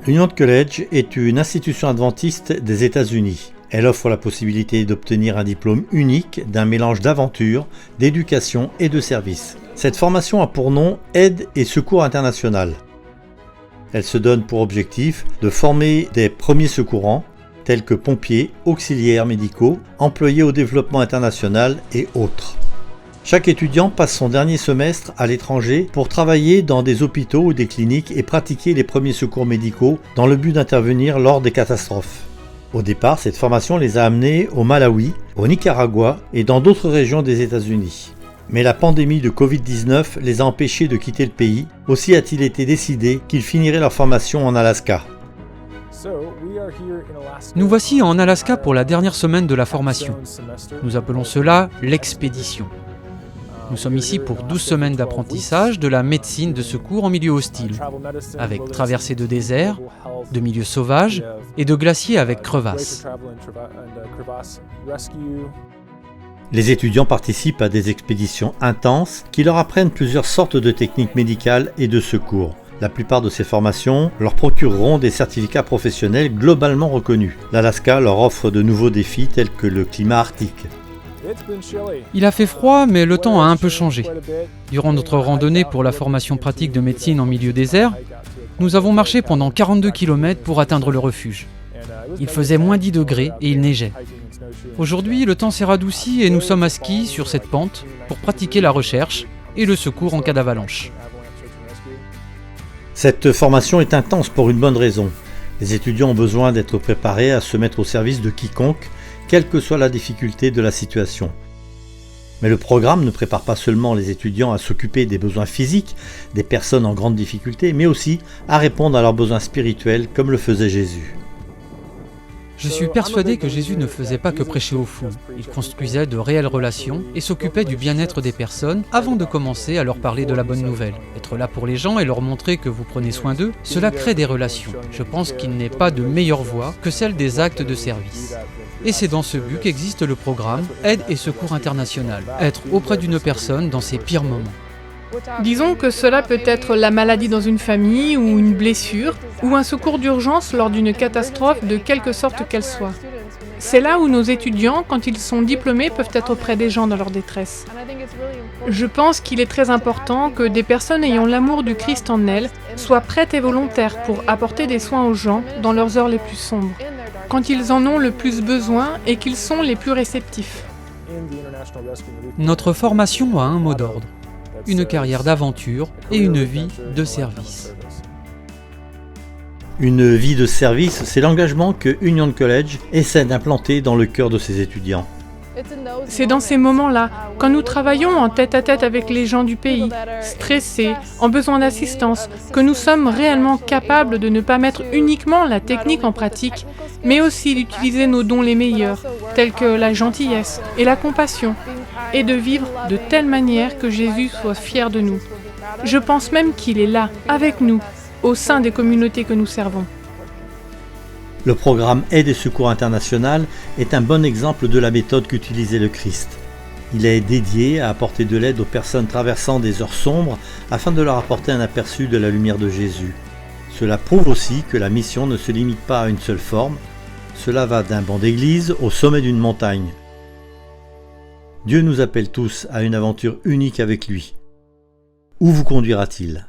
Union College est une institution adventiste des États-Unis. Elle offre la possibilité d'obtenir un diplôme unique d'un mélange d'aventure, d'éducation et de service. Cette formation a pour nom Aide et Secours International. Elle se donne pour objectif de former des premiers secourants, tels que pompiers, auxiliaires médicaux, employés au développement international et autres. Chaque étudiant passe son dernier semestre à l'étranger pour travailler dans des hôpitaux ou des cliniques et pratiquer les premiers secours médicaux dans le but d'intervenir lors des catastrophes. Au départ, cette formation les a amenés au Malawi, au Nicaragua et dans d'autres régions des États-Unis. Mais la pandémie de Covid-19 les a empêchés de quitter le pays. Aussi a-t-il été décidé qu'ils finiraient leur formation en Alaska. Nous voici en Alaska pour la dernière semaine de la formation. Nous appelons cela l'expédition. Nous sommes ici pour 12 semaines d'apprentissage de la médecine de secours en milieu hostile, avec traversée de déserts, de milieux sauvages et de glaciers avec crevasses. Les étudiants participent à des expéditions intenses qui leur apprennent plusieurs sortes de techniques médicales et de secours. La plupart de ces formations leur procureront des certificats professionnels globalement reconnus. L'Alaska leur offre de nouveaux défis tels que le climat arctique. Il a fait froid, mais le temps a un peu changé. Durant notre randonnée pour la formation pratique de médecine en milieu désert, nous avons marché pendant 42 km pour atteindre le refuge. Il faisait moins 10 degrés et il neigeait. Aujourd'hui, le temps s'est radouci et nous sommes à ski sur cette pente pour pratiquer la recherche et le secours en cas d'avalanche. Cette formation est intense pour une bonne raison. Les étudiants ont besoin d'être préparés à se mettre au service de quiconque, quelle que soit la difficulté de la situation. Mais le programme ne prépare pas seulement les étudiants à s'occuper des besoins physiques des personnes en grande difficulté, mais aussi à répondre à leurs besoins spirituels comme le faisait Jésus. Je suis persuadé que Jésus ne faisait pas que prêcher aux foules. Il construisait de réelles relations et s'occupait du bien-être des personnes avant de commencer à leur parler de la bonne nouvelle. Être là pour les gens et leur montrer que vous prenez soin d'eux, cela crée des relations. Je pense qu'il n'est pas de meilleure voie que celle des actes de service. Et c'est dans ce but qu'existe le programme Aide et Secours International. Être auprès d'une personne dans ses pires moments. Disons que cela peut être la maladie dans une famille ou une blessure ou un secours d'urgence lors d'une catastrophe de quelque sorte qu'elle soit. C'est là où nos étudiants, quand ils sont diplômés, peuvent être auprès des gens dans leur détresse. Je pense qu'il est très important que des personnes ayant l'amour du Christ en elles soient prêtes et volontaires pour apporter des soins aux gens dans leurs heures les plus sombres, quand ils en ont le plus besoin et qu'ils sont les plus réceptifs. Notre formation a un mot d'ordre. Une carrière d'aventure et une vie de service. Une vie de service, c'est l'engagement que Union College essaie d'implanter dans le cœur de ses étudiants. C'est dans ces moments-là, quand nous travaillons en tête-à-tête avec les gens du pays, stressés, en besoin d'assistance, que nous sommes réellement capables de ne pas mettre uniquement la technique en pratique, mais aussi d'utiliser nos dons les meilleurs, tels que la gentillesse et la compassion, et de vivre de telle manière que Jésus soit fier de nous. Je pense même qu'il est là, avec nous, au sein des communautés que nous servons. Le programme Aide et Secours International est un bon exemple de la méthode qu'utilisait le Christ. Il est dédié à apporter de l'aide aux personnes traversant des heures sombres afin de leur apporter un aperçu de la lumière de Jésus. Cela prouve aussi que la mission ne se limite pas à une seule forme. Cela va d'un banc d'église au sommet d'une montagne. Dieu nous appelle tous à une aventure unique avec lui. Où vous conduira-t-il ?